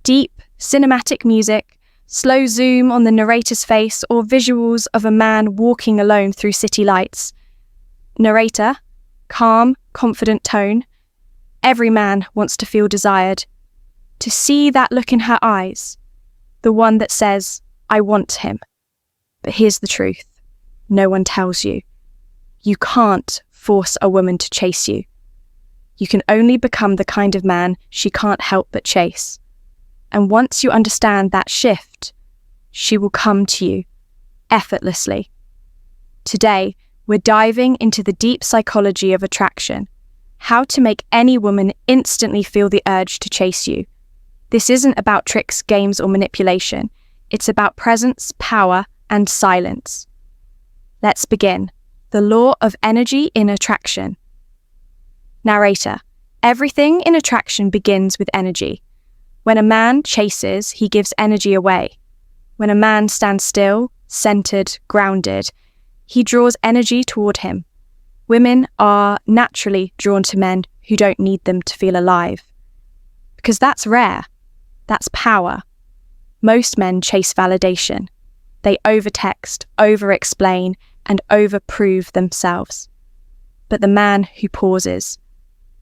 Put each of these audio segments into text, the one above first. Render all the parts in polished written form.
Deep, cinematic music, slow zoom on the narrator's face, or visuals of a man walking alone through city lights. Narrator, calm, confident tone. Every man wants to feel desired. To see that look in her eyes, the one that says, I want him. But here's the truth. No one tells you. You can't force a woman to chase you. You can only become the kind of man she can't help but chase. And once you understand that shift, she will come to you effortlessly. Today, we're diving into the deep psychology of attraction, how to make any woman instantly feel the urge to chase you. This isn't about tricks, games, or manipulation. It's about presence, power, and silence. Let's begin. The law of energy in attraction. Narrator. Everything in attraction begins with energy. When a man chases, he gives energy away. When a man stands still, centered, grounded, he draws energy toward him. Women are naturally drawn to men who don't need them to feel alive. Because that's rare. That's power. Most men chase validation. They overtext, over-explain, and over-prove themselves. But the man who pauses,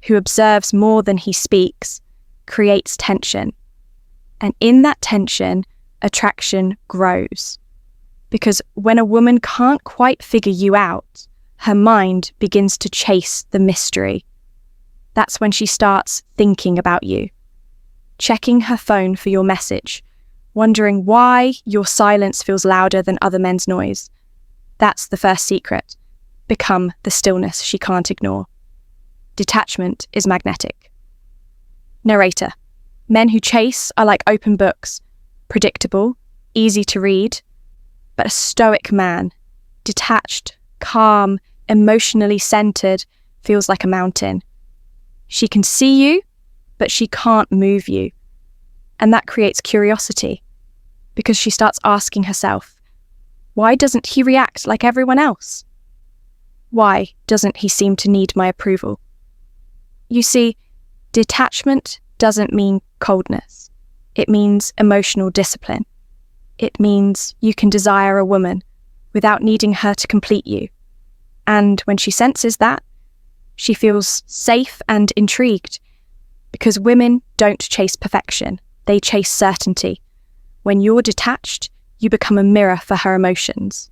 who observes more than he speaks, creates tension. And in that tension, attraction grows. Because when a woman can't quite figure you out, her mind begins to chase the mystery. That's when she starts thinking about you, checking her phone for your message, wondering why your silence feels louder than other men's noise. That's the first secret. Become the stillness she can't ignore. Detachment is magnetic. Narrator. Men who chase are like open books, predictable, easy to read, but a stoic man, detached, calm, emotionally centered, feels like a mountain. She can see you, but she can't move you. And that creates curiosity, because she starts asking herself, why doesn't he react like everyone else? Why doesn't he seem to need my approval? You see, detachment doesn't mean coldness. It means emotional discipline. It means you can desire a woman without needing her to complete you. And when she senses that, she feels safe and intrigued, because women don't chase perfection. They chase certainty. When you're detached, you become a mirror for her emotions.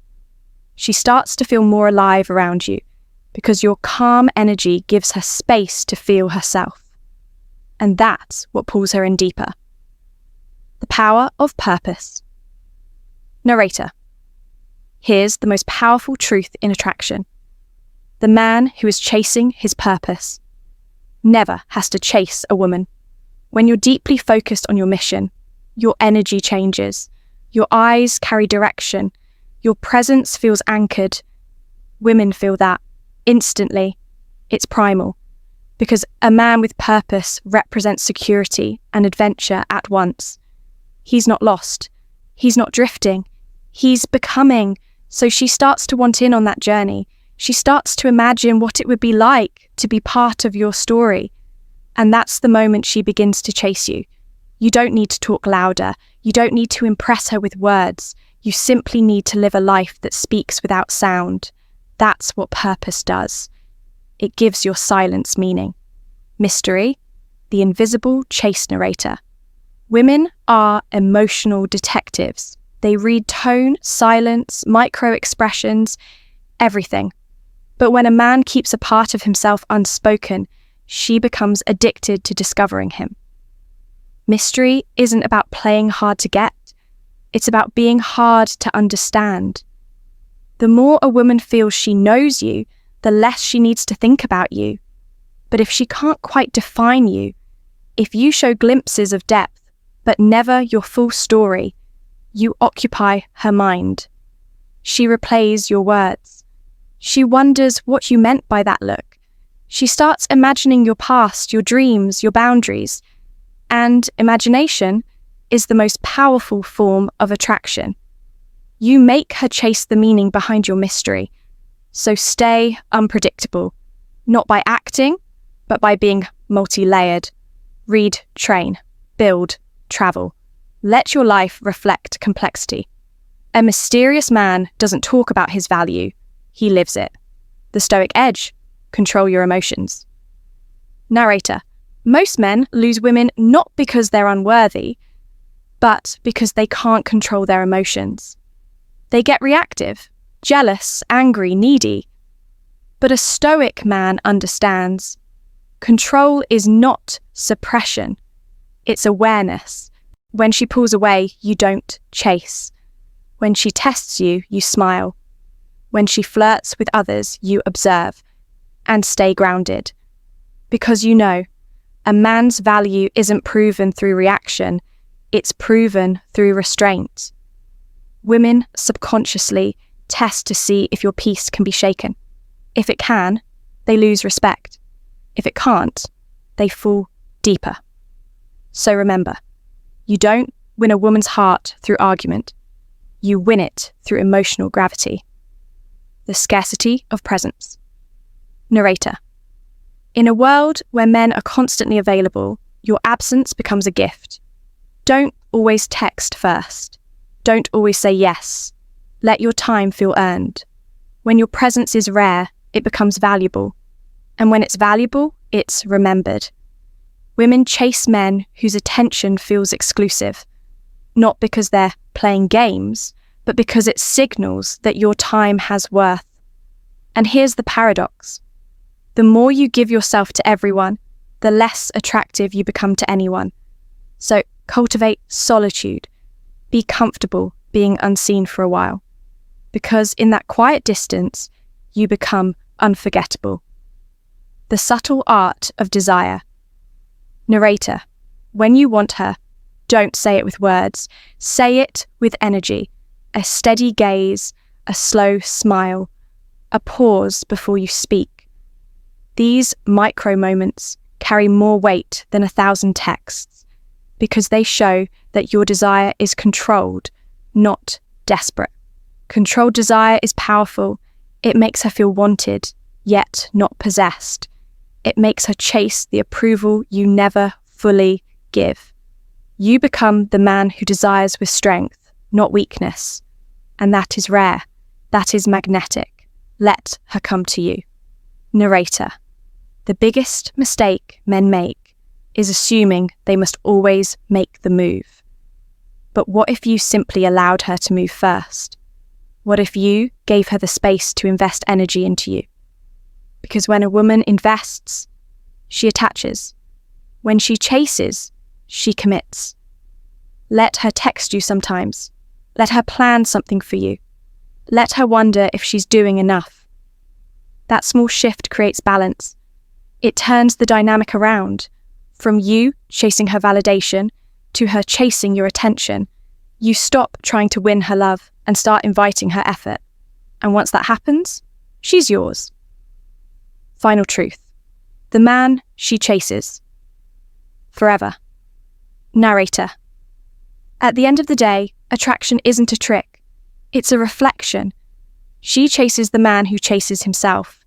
She starts to feel more alive around you because your calm energy gives her space to feel herself. And that's what pulls her in deeper. The power of purpose. Narrator. Here's the most powerful truth in attraction. The man who is chasing his purpose never has to chase a woman. When you're deeply focused on your mission, your energy changes. Your eyes carry direction. Your presence feels anchored. Women feel that instantly. It's primal. Because a man with purpose represents security and adventure at once. He's not lost. He's not drifting. He's becoming. So she starts to want in on that journey. She starts to imagine what it would be like to be part of your story. And that's the moment she begins to chase you. You don't need to talk louder. You don't need to impress her with words. You simply need to live a life that speaks without sound. That's what purpose does. It gives your silence meaning. Mystery, the invisible chase narrator. Women are emotional detectives. They read tone, silence, micro-expressions, everything. But when a man keeps a part of himself unspoken, she becomes addicted to discovering him. Mystery isn't about playing hard to get. It's about being hard to understand. The more a woman feels she knows you, the less she needs to think about you. But if she can't quite define you, if you show glimpses of depth, but never your full story, you occupy her mind. She replays your words. She wonders what you meant by that look. She starts imagining your past, your dreams, your boundaries. And imagination is the most powerful form of attraction. You make her chase the meaning behind your mystery. So stay unpredictable, not by acting, but by being multi-layered. Read, train, build, travel. Let your life reflect complexity. A mysterious man doesn't talk about his value, he lives it. The Stoic edge: control your emotions. Narrator: most men lose women not because they're unworthy, but because they can't control their emotions. They get reactive, jealous, angry, needy. But a Stoic man understands. Control is not suppression, it's awareness. When she pulls away, you don't chase. When she tests you, you smile. When she flirts with others, you observe and stay grounded. Because you know, a man's value isn't proven through reaction, it's proven through restraint. Women subconsciously test to see if your peace can be shaken. If it can, they lose respect. If it can't, they fall deeper. So remember, you don't win a woman's heart through argument. You win it through emotional gravity. The scarcity of presence. Narrator: in a world where men are constantly available, your absence becomes a gift. Don't always text first. Don't always say yes. Let your time feel earned. When your presence is rare, it becomes valuable. And when it's valuable, it's remembered. Women chase men whose attention feels exclusive, not because they're playing games, but because it signals that your time has worth. And here's the paradox. The more you give yourself to everyone, the less attractive you become to anyone. So cultivate solitude. Be comfortable being unseen for a while. Because in that quiet distance, you become unforgettable. The subtle art of desire. Narrator: when you want her, don't say it with words. Say it with energy. A steady gaze, a slow smile, a pause before you speak. These micro moments carry more weight than 1,000 texts because they show that your desire is controlled, not desperate. Controlled desire is powerful. It makes her feel wanted, yet not possessed. It makes her chase the approval you never fully give. You become the man who desires with strength, not weakness. And that is rare. That is magnetic. Let her come to you. Narrator: the biggest mistake men make is assuming they must always make the move. But what if you simply allowed her to move first? What if you gave her the space to invest energy into you? Because when a woman invests, she attaches. When she chases, she commits. Let her text you sometimes. Let her plan something for you. Let her wonder if she's doing enough. That small shift creates balance. It turns the dynamic around, from you chasing her validation to her chasing your attention. You stop trying to win her love and start inviting her effort. And once that happens, she's yours. Final truth. The man she chases. Forever. Narrator: at the end of the day, attraction isn't a trick. It's a reflection. She chases the man who chases himself,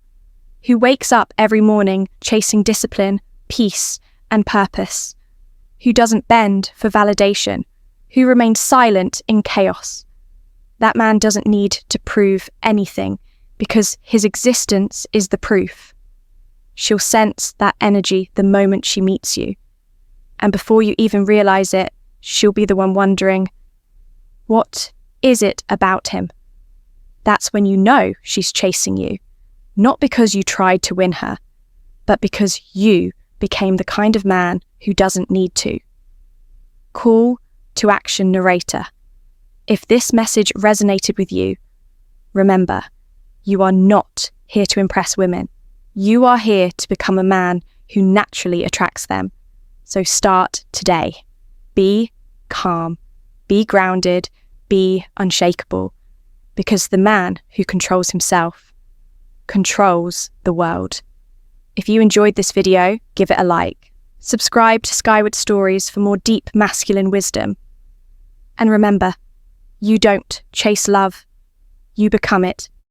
who wakes up every morning chasing discipline, peace, and purpose, who doesn't bend for validation, who remains silent in chaos. That man doesn't need to prove anything because his existence is the proof. She'll sense that energy the moment she meets you. And before you even realize it, she'll be the one wondering, what is it about him? That's when you know she's chasing you, not because you tried to win her, but because you became the kind of man who doesn't need to. Call to action, narrator. If this message resonated with you, remember, you are not here to impress women. You are here to become a man who naturally attracts them. So start today. Be calm, be grounded, be unshakable, because the man who controls himself controls the world. If you enjoyed this video, give it a like. Subscribe to Skyward Stories for more deep masculine wisdom. And remember, you don't chase love, you become it